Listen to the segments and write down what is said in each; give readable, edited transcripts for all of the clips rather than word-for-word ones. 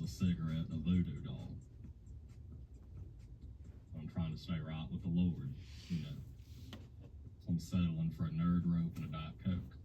cigarette and a voodoo doll. I'm trying to stay right with the Lord, you know. I'm settling for a nerd rope and a Diet Coke.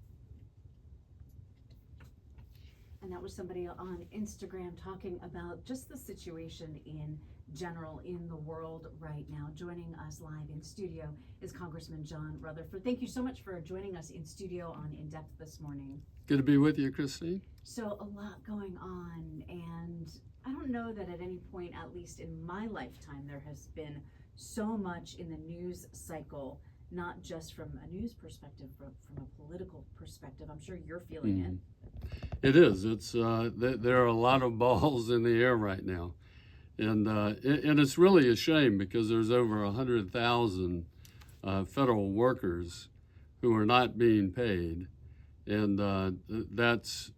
And that was somebody on Instagram talking about just the situation in general in the world right now. Joining us live in studio is Congressman John Rutherford. Thank you so much for joining us in studio on In-Depth this morning. Good to be with you, Christine. So a lot going on, and I don't know that at any point, at least in my lifetime, there has been so much in the news cycle, not just from a news perspective, but from a political perspective. I'm sure you're feeling it. It is. It's there are a lot of balls in the air right now, and it's really a shame because there's over 100,000 federal workers who are not being paid, and that's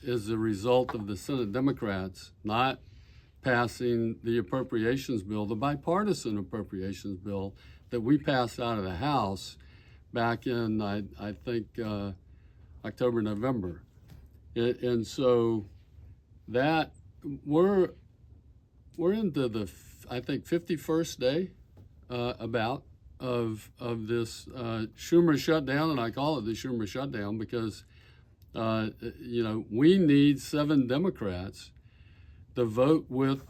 as a result of the Senate Democrats not passing the appropriations bill, the bipartisan appropriations bill that we passed out of the House back in I think October, November. And so that we're into the I think 51st day about of this Schumer shutdown, and I call it the Schumer shutdown because you know, we need 7 Democrats to vote with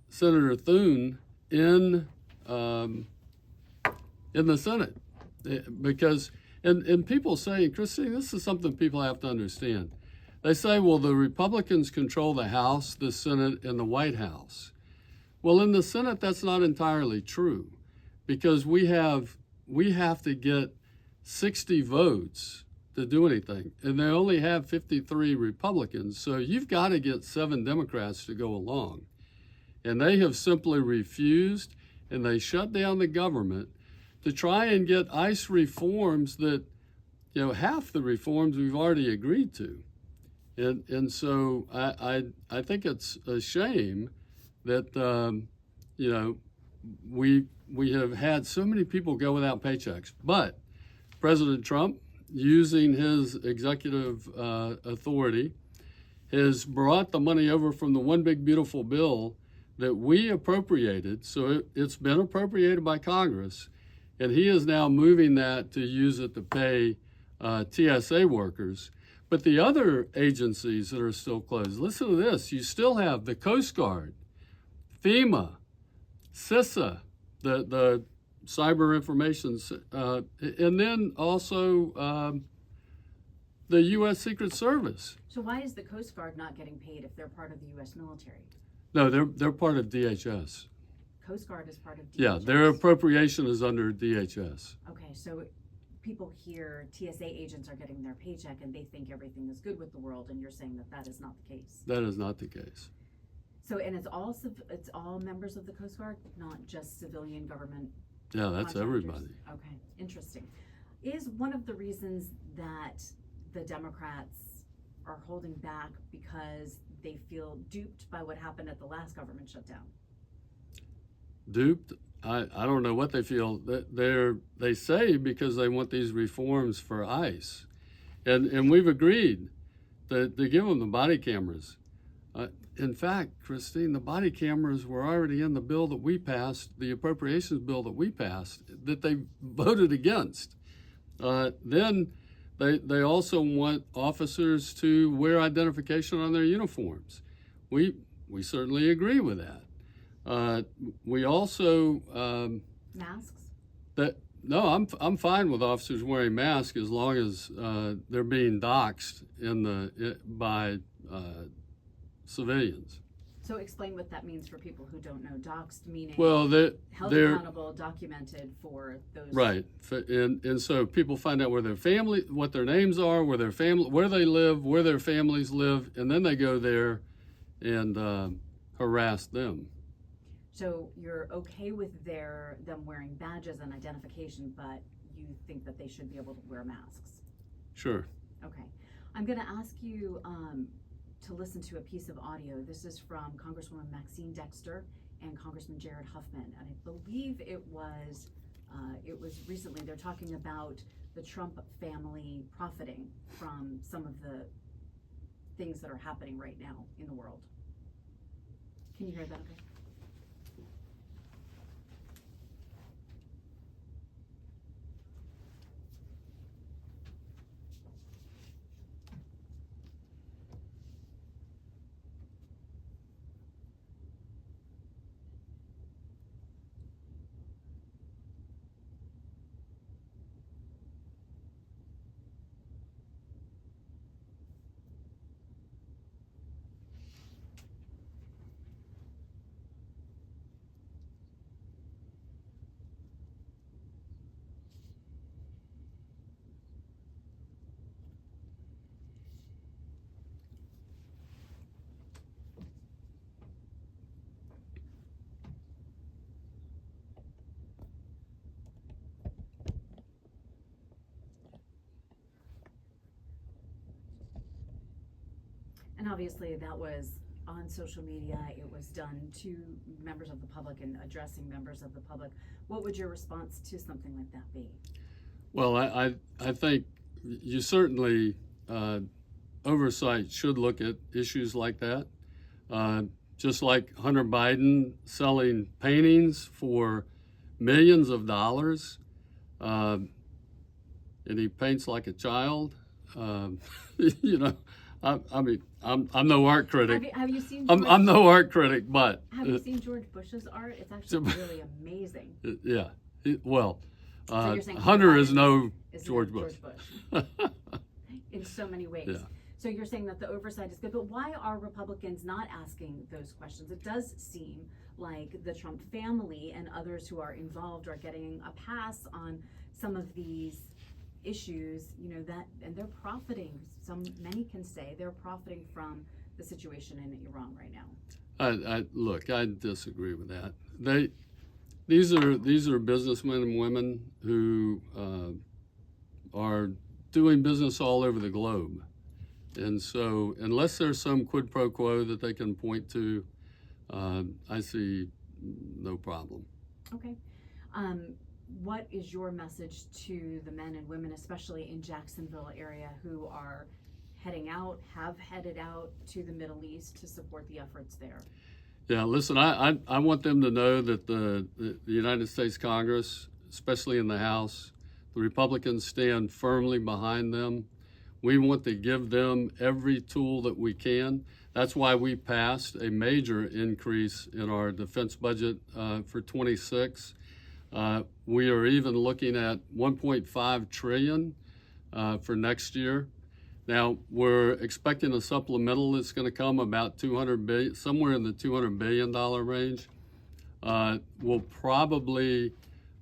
Senator Thune in the Senate because. And people say, Christine, this is something people have to understand. They say, well, the Republicans control the House, the Senate, and the White House. Well, in the Senate, that's not entirely true because we have to get 60 votes to do anything. And they only have 53 Republicans. So you've got to get 7 Democrats to go along. And they have simply refused, and they shut down the government to try and get ICE reforms that, you know, half the reforms we've already agreed to. And so I think it's a shame that, you know, we have had so many people go without paychecks. But President Trump, using his executive authority, has brought the money over from the One Big Beautiful Bill that we appropriated. So it's been appropriated by Congress. And he is now moving that to use it to pay TSA workers. But the other agencies that are still closed, listen to this. You still have the Coast Guard, FEMA, CISA, the Cyber Information, and then also the U.S. Secret Service. So why is the Coast Guard not getting paid if they're part of the U.S. military? No, they're part of DHS. Coast Guard is part of DHS. Yeah, their appropriation is under DHS. Okay, so people hear TSA agents are getting their paycheck and they think everything is good with the world, and you're saying that that is not the case. That is not the case. So, and it's all members of the Coast Guard, not just civilian government. Yeah, that's everybody. Okay, interesting. Is one of the reasons that the Democrats are holding back because they feel duped by what happened at the last government shutdown? Duped? I don't know what they feel. They say because they want these reforms for ICE. And we've agreed to give them the body cameras. In fact, Christine, the body cameras were already in the bill that we passed, the appropriations bill that we passed, that they voted against. Then they also want officers to wear identification on their uniforms. We certainly agree with that. We also masks. No, I'm fine with officers wearing masks as long as they're being doxxed by civilians. So explain what that means for people who don't know. Doxxed meaning held they're accountable, documented for those. Right, and so people find out where their family, what their names are, where they live, where their families live, and then they go there and harass them. So you're okay with them wearing badges and identification, but you think that they should be able to wear masks? Sure. Okay. I'm going to ask you to listen to a piece of audio. This is from Congresswoman Maxine Dexter and Congressman Jared Huffman, and I believe it was recently. They're talking about the Trump family profiting from some of the things that are happening right now in the world. Can you hear that okay? And obviously that was on social media. It was done to members of the public and addressing members of the public. What would your response to something like that be? Well, I think you certainly, oversight should look at issues like that. Just like Hunter Biden selling paintings for millions of dollars, and he paints like a child. You know, I mean, I'm no art critic. Have you seen? I'm no art critic, but have you seen George Bush's art? It's actually really amazing. Yeah, well, So you're saying Hunter is Biden no is George not Bush. In so many ways. Yeah. So you're saying that the oversight is good, but why are Republicans not asking those questions? It does seem like the Trump family and others who are involved are getting a pass on some of these issues, you know, that, and they're profiting. Many can say they're profiting from the situation in Iran right now. Look, I disagree with that. These are businessmen and women who are doing business all over the globe. And so unless there's some quid pro quo that they can point to, I see no problem. Okay. What is your message to the men and women, especially in Jacksonville area, who are heading out, have headed out to the Middle East to support the efforts there? Yeah, listen, I want them to know that the United States Congress, especially in the House, the Republicans stand firmly behind them. We want to give them every tool that we can. That's why we passed a major increase in our defense budget for 26. We are even looking at 1.5 trillion for next year. Now, we're expecting a supplemental that's going to come about 200 billion, somewhere in the $200 billion range. We'll probably,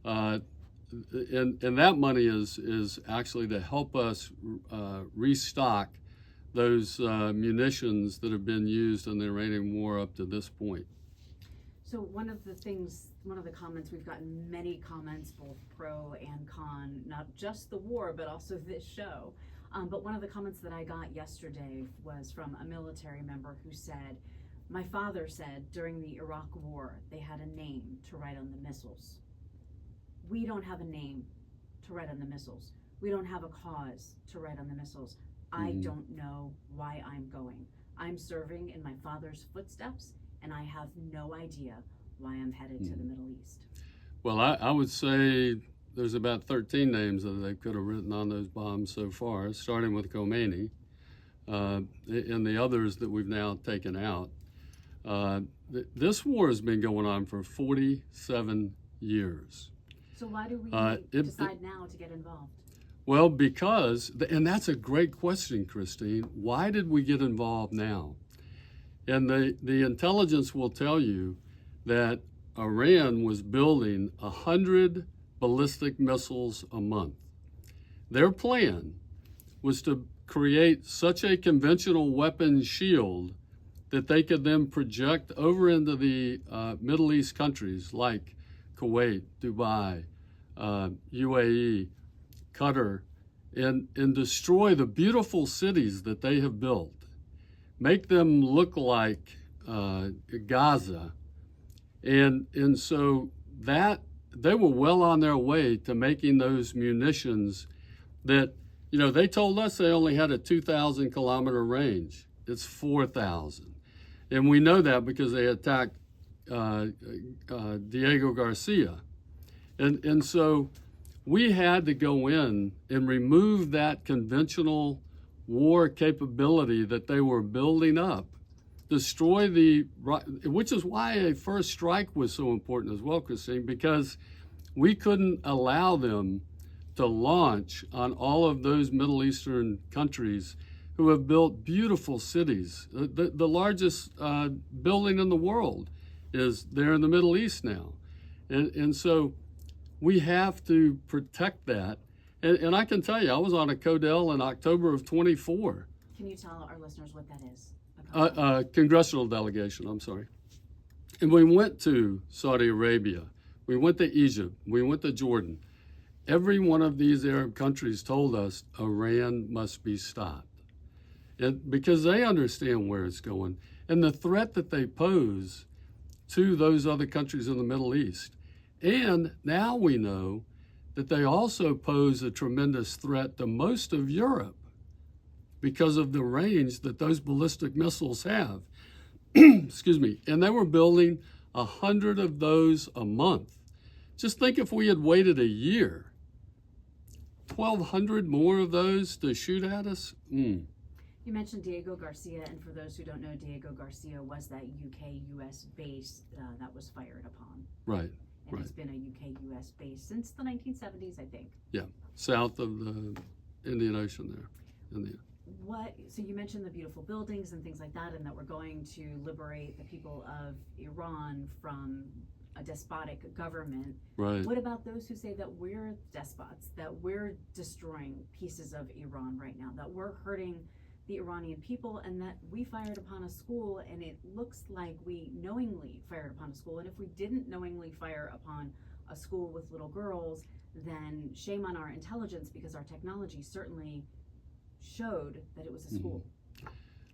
and that money is actually to help us restock those munitions that have been used in the Iranian war up to this point. So one of the comments, we've gotten many comments, both pro and con, not just the war, but also this show. But one of the comments that I got yesterday was from a military member who said, my father said during the Iraq war, they had a name to write on the missiles. We don't have a name to write on the missiles. We don't have a cause to write on the missiles. I don't know why I'm going. I'm serving in my father's footsteps, and I have no idea why I'm headed to the Middle East. Well, I would say there's about 13 names that they could have written on those bombs so far, starting with Khomeini and the others that we've now taken out. This war has been going on for 47 years. So why do we decide now to get involved? Well, because, and that's a great question, Christine, why did we get involved now? And the intelligence will tell you that Iran was building 100 ballistic missiles a month. Their plan was to create such a conventional weapon shield that they could then project over into the Middle East countries like Kuwait, Dubai, UAE, Qatar, and destroy the beautiful cities that they have built, make them look like Gaza. And so that they were well on their way to making those munitions that, you know, they told us they only had a 2,000 kilometer range. it's 4,000. And we know that because they attacked Diego Garcia. And so we had to go in and remove that conventional war capability that they were building up, destroy which is why a first strike was so important as well, Christine, because we couldn't allow them to launch on all of those Middle Eastern countries who have built beautiful cities. The largest building in the world is there in the Middle East now. And so we have to protect that. And I can tell you, I was on a CODEL in October of 24. Can you tell our listeners what that is? Congressional delegation, I'm sorry. And we went to Saudi Arabia. We went to Egypt. We went to Jordan. Every one of these Arab countries told us Iran must be stopped. And because they understand where it's going and the threat that they pose to those other countries in the Middle East. And now we know that they also pose a tremendous threat to most of Europe because of the range that those ballistic missiles have. Excuse me. And they were building 100 of those a month. Just think if we had waited a year, 1,200 more of those to shoot at us. You mentioned Diego Garcia, and for those who don't know, Diego Garcia was that UK-US base that was fired upon. Right. And it's been a UK-US base since the 1970s, I think. Yeah, south of the Indian Ocean there. So you mentioned the beautiful buildings and things like that, and that we're going to liberate the people of Iran from a despotic government. Right. What about those who say that we're despots, that we're destroying pieces of Iran right now, that we're hurting the Iranian people, and that we fired upon a school, and it looks like we knowingly fired upon a school, and if we didn't knowingly fire upon a school with little girls, then shame on our intelligence, because our technology certainly showed that it was a school.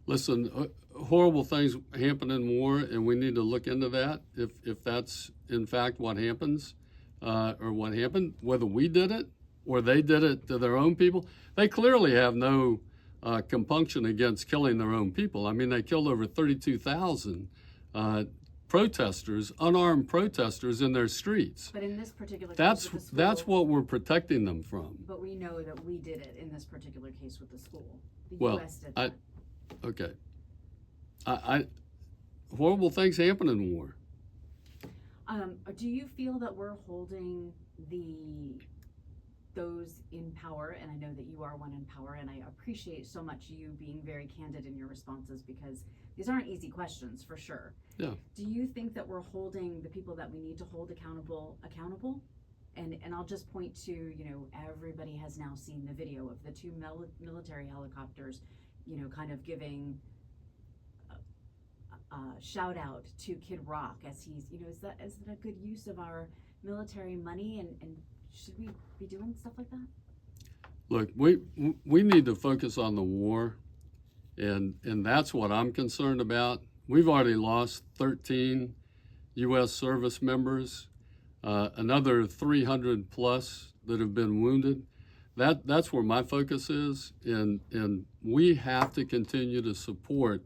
Listen, horrible things happen in war, and we need to look into that if that's in fact what happens, or what happened, whether we did it or they did it to their own people. They clearly have no compunction against killing their own people. I mean, they killed over 32,000 protesters, unarmed protesters in their streets. But in this particular case with the school, that's what we're protecting them from. But we know that we did it in this particular case with the school. The Well, U.S. did that. Okay. Horrible things happen in war. Do you feel that we're holding those in power, and I know that you are one in power, and I appreciate so much you being very candid in your responses, because these aren't easy questions, for sure. Yeah. Do you think that we're holding the people that we need to hold accountable? And I'll just point to, everybody has now seen the video of the two military helicopters, kind of giving a shout out to Kid Rock as he's, is that a good use of our military money, and should we be doing stuff like that? Look, we need to focus on the war, and that's what I'm concerned about. We've already lost 13 U.S. service members, another 300 plus that have been wounded. That's where my focus is, and we have to continue to support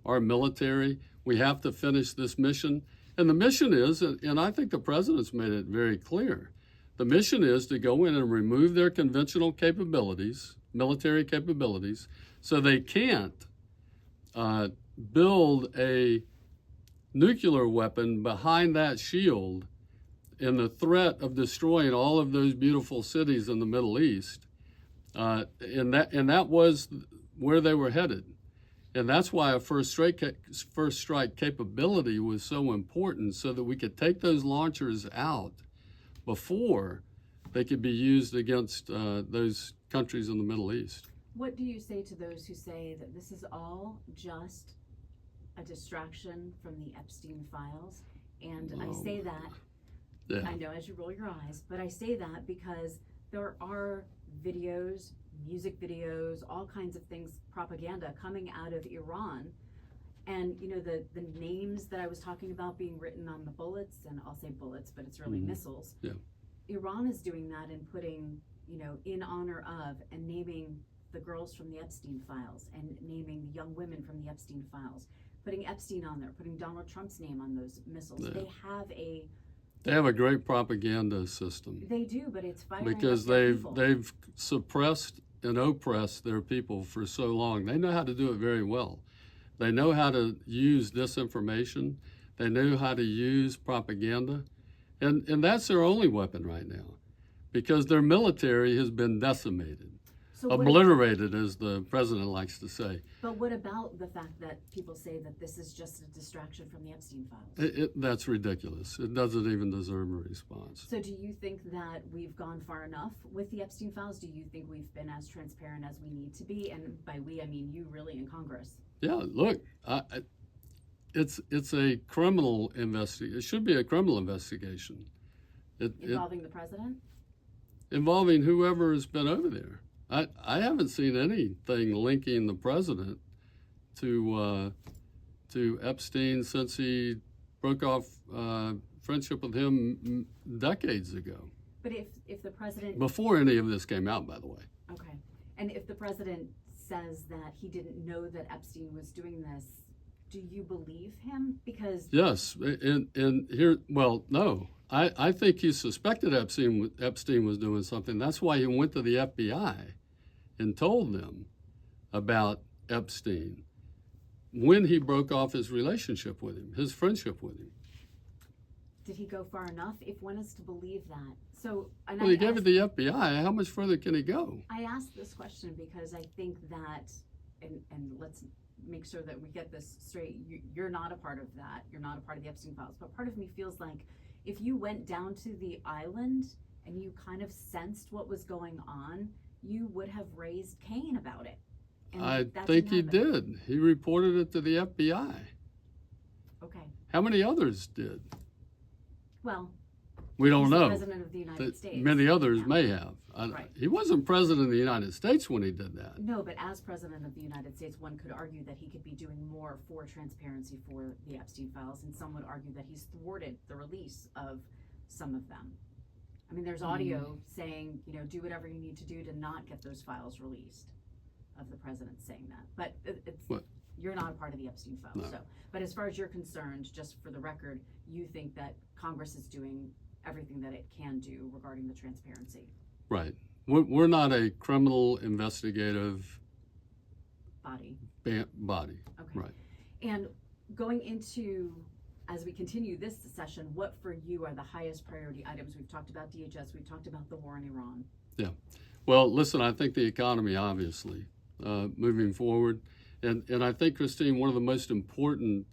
our military. We have to finish this mission, and the mission is, and I think the president's made it very clear, the mission is to go in and remove their conventional capabilities, military capabilities, so they can't build a nuclear weapon behind that shield in the threat of destroying all of those beautiful cities in the Middle East. And that was where they were headed. And that's why a first strike capability was so important, so that we could take those launchers out before they could be used against those countries in the Middle East. What do you say to those who say that this is all just a distraction from the Epstein Files? And I say that, yeah. I know as you roll your eyes, but I say that because there are videos, music videos, all kinds of things, propaganda coming out of Iran. And, the names that I was talking about being written on the bullets, and I'll say bullets, but it's really missiles. Yeah. Iran is doing that and putting, in honor of and naming the girls from the Epstein Files and naming the young women from the Epstein Files, putting Epstein on there, putting Donald Trump's name on those missiles. Yeah. They have a great propaganda system. They do, but it's firing because up their people. they've suppressed and oppressed their people for so long. They know how to do it very well. They know how to use disinformation. They know how to use propaganda. And that's their only weapon right now, because their military has been decimated, So obliterated, as the president likes to say. But what about the fact that people say that this is just a distraction from the Epstein Files? That's ridiculous. It doesn't even deserve a response. So do you think that we've gone far enough with the Epstein Files? Do you think we've been as transparent as we need to be? And by we, I mean you really in Congress. Yeah, look, it's a criminal investigation. It should be a criminal investigation. Involving the president? Involving whoever has been over there. I haven't seen anything linking the president to Epstein since he broke off friendship with him decades ago. But if the president... Before any of this came out, by the way. Okay. And if the president says that he didn't know that Epstein was doing this, do you believe him? Because... Yes. And here, well, no. I think he suspected Epstein was doing something. That's why he went to the FBI and told them about Epstein when he broke off his relationship with him, his friendship with him. Did he go far enough? If one is to believe that. So, and well, he gave it to the FBI. How much further can he go? I asked this question because I think that, and let's make sure that we get this straight. You're not a part of that. You're not a part of the Epstein Files. But part of me feels like if you went down to the island and you kind of sensed what was going on, you would have raised Cain about it. And I think he did. He reported it to the FBI. Okay. How many others did? Well, we don't know. President of the United States. Many others may have. Right. He wasn't president of the United States when he did that. No, but as president of the United States, one could argue that he could be doing more for transparency for the Epstein Files, and some would argue that he's thwarted the release of some of them. I mean, there's audio saying, do whatever you need to do to not get those files released, of the president saying that. But you're not a part of the Epstein Files. No. So, but as far as you're concerned, just for the record, you think that Congress is doing everything that it can do regarding the transparency. Right. We're not a criminal investigative body. Body. Okay. Right. And going into, as we continue this session, what for you are the highest priority items? We've talked about DHS. We've talked about the war in Iran. Yeah. Well, listen, I think the economy, obviously, moving forward. And I think, Christine, one of the most important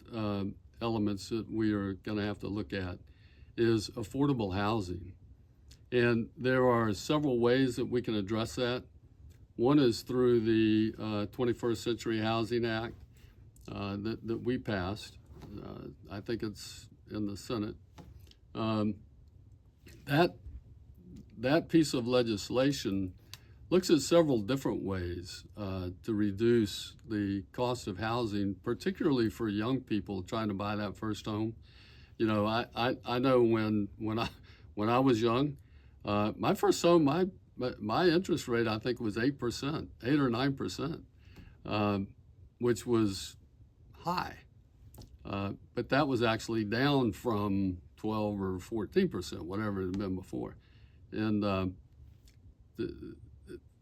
elements that we are going to have to look at is affordable housing. And there are several ways that we can address that. One is through the 21st Century Housing Act that we passed. I think it's in the Senate. That piece of legislation looks at several different ways to reduce the cost of housing, particularly for young people trying to buy that first home. I know when I was young, my first home, my interest rate, I think, was 8%, 8 or 9%, which was high. But that was actually down from 12 or 14%, whatever it had been before. And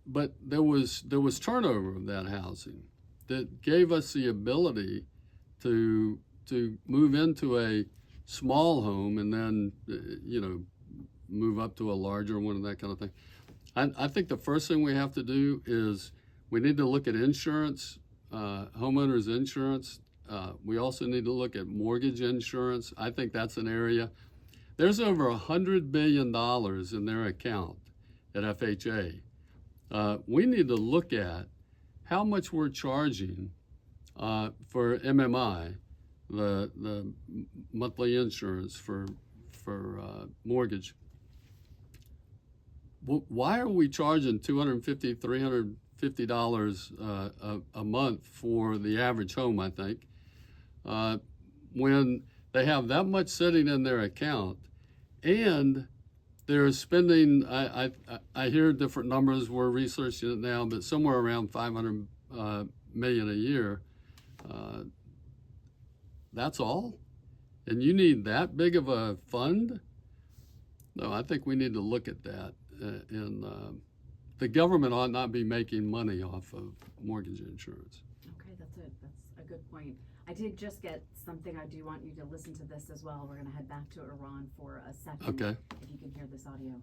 but there was turnover of that housing that gave us the ability to move into a small home and then move up to a larger one and that kind of thing. I think the first thing we have to do is we need to look at insurance, homeowners insurance. We also need to look at mortgage insurance. I think that's an area. There's over $100 billion in their account at FHA. We need to look at how much we're charging for MMI, the monthly insurance for mortgage. Why are we charging $250, $350 a month for the average home, I think, when they have that much sitting in their account, and they're spending, I hear different numbers, we're researching it now, but somewhere around 500 million a year. That's all? And you need that big of a fund? No, I think we need to look at that. And the government ought not be making money off of mortgage insurance. Okay, that's a good point. I did just get something. I do want you to listen to this as well. We're going to head back to Iran for a second. Okay. If you can hear this audio.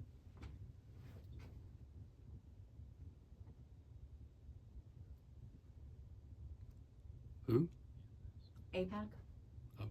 Who? AIPAC? Oh.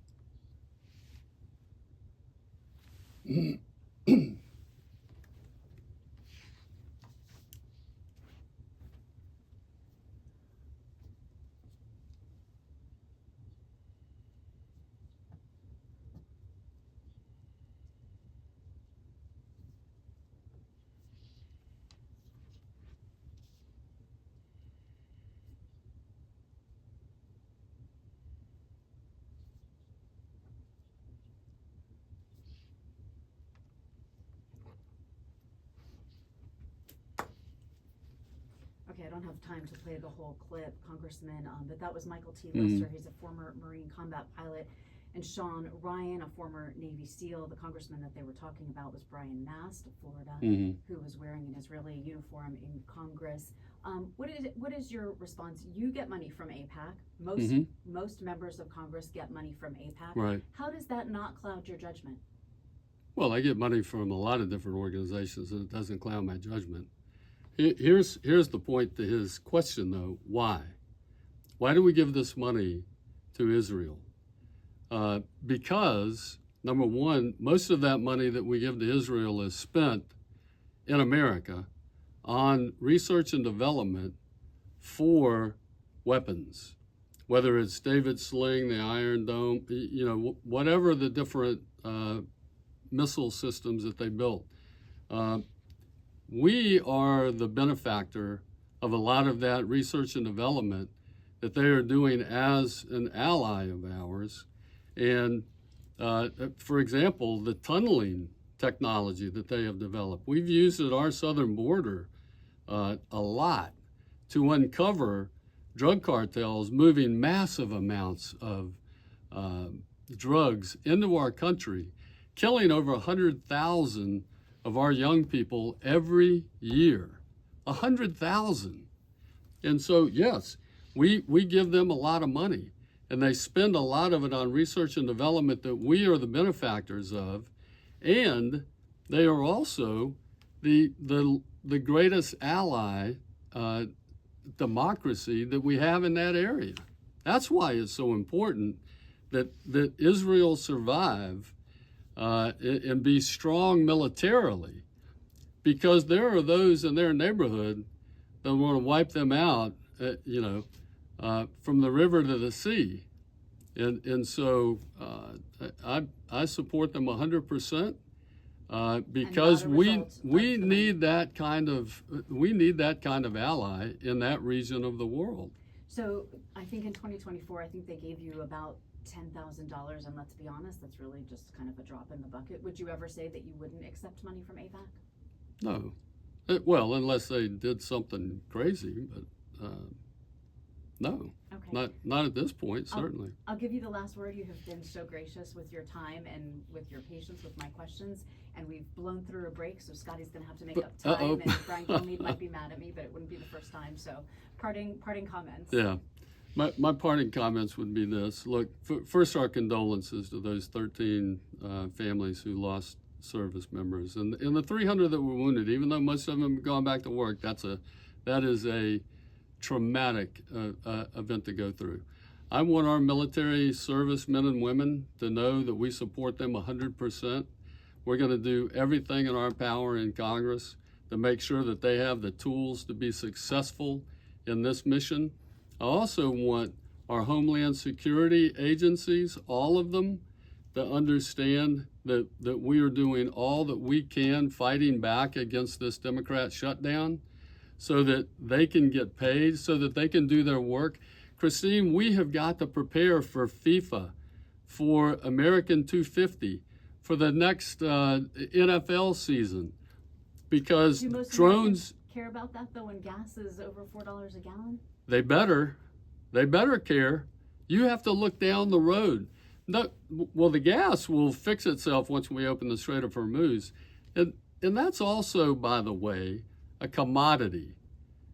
Okay, I don't have time to play the whole clip, Congressman, but that was Michael T. Mhm. Lister. He's a former Marine combat pilot. And Sean Ryan, a former Navy SEAL. The congressman that they were talking about was Brian Mast of Florida, who was wearing an Israeli uniform in Congress. What is your response? You get money from AIPAC. Most members of Congress get money from AIPAC. Right. How does that not cloud your judgment? Well, I get money from a lot of different organizations, and it doesn't cloud my judgment. Here's the point to his question, though. Why? Why do we give this money to Israel? Because, number one, most of that money that we give to Israel is spent in America on research and development for weapons, whether it's David Sling, the Iron Dome, whatever the different missile systems that they built. We are the benefactor of a lot of that research and development that they are doing as an ally of ours. And for example, the tunneling technology that they have developed, we've used at our southern border a lot to uncover drug cartels moving massive amounts of drugs into our country, killing over 100,000 of our young people every year. 100,000. And so, yes, we give them a lot of money, and they spend a lot of it on research and development that we are the benefactors of, and they are also the greatest ally democracy that we have in that area. That's why it's so important that Israel survive and be strong militarily, because there are those in their neighborhood that want to wipe them out, from the river to the sea. And so I support them 100%. Because we need that kind of ally in that region of the world. So I think in 2024, I think they gave you about $10,000, and let's be honest, that's really just kind of a drop in the bucket. Would you ever say that you wouldn't accept money from AIPAC? No, well, unless they did something crazy, but no. Okay. Not at this point, certainly. I'll give you the last word. You have been so gracious with your time and with your patience with my questions, and we've blown through a break, so Scotty's going to have to make up time, and Brian Gilmeade might be mad at me, but it wouldn't be the first time. So parting comments. Yeah. My parting comments would be this. Look, first, our condolences to those 13 families who lost service members, and the 300 that were wounded. Even though most of them have gone back to work, that is a traumatic event to go through. I want our military service men and women to know that we support them 100%. We're going to do everything in our power in Congress to make sure that they have the tools to be successful in this mission. I also want our Homeland Security agencies, all of them, to understand that we are doing all that we can fighting back against this Democrat shutdown, so that they can get paid, so that they can do their work. Christine, we have got to prepare for FIFA, for American 250. for the next NFL season, because Do most drones, Americans care about that though when gas is over $4 a gallon? they better care. You have to look down the road. No, well, the gas will fix itself once we open the Strait of Hormuz. And that's also, by the way, a commodity.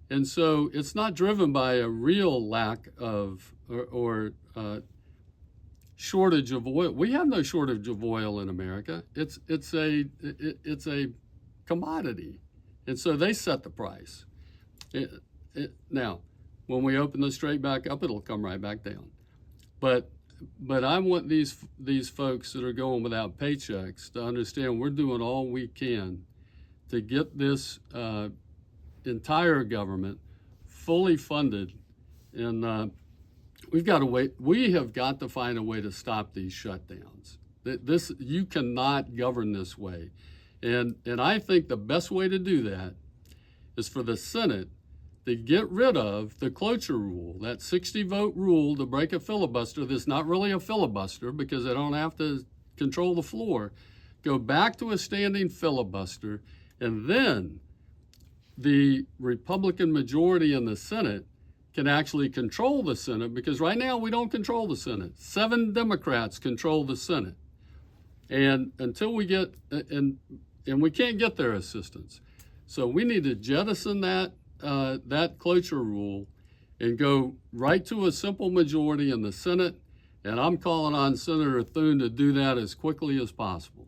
And so it's not driven by a real lack of or shortage of oil. We have no shortage of oil in America. It's a commodity. And so they set the price. Now, when we open the strait back up, it'll come right back down. But I want these folks that are going without paychecks to understand we're doing all we can to get this entire government fully funded, and we have got to find a way to stop these shutdowns. You cannot govern this way, and I think the best way to do that is for the Senate to get rid of the cloture rule, that 60-vote rule to break a filibuster that's not really a filibuster because they don't have to control the floor. Go back to a standing filibuster, and then the Republican majority in the Senate can actually control the Senate, because right now we don't control the Senate. 7 Democrats control the Senate. And until we get, and we can't get their assistance. So we need to jettison that cloture rule and go right to a simple majority in the Senate. And I'm calling on Senator Thune to do that as quickly as possible.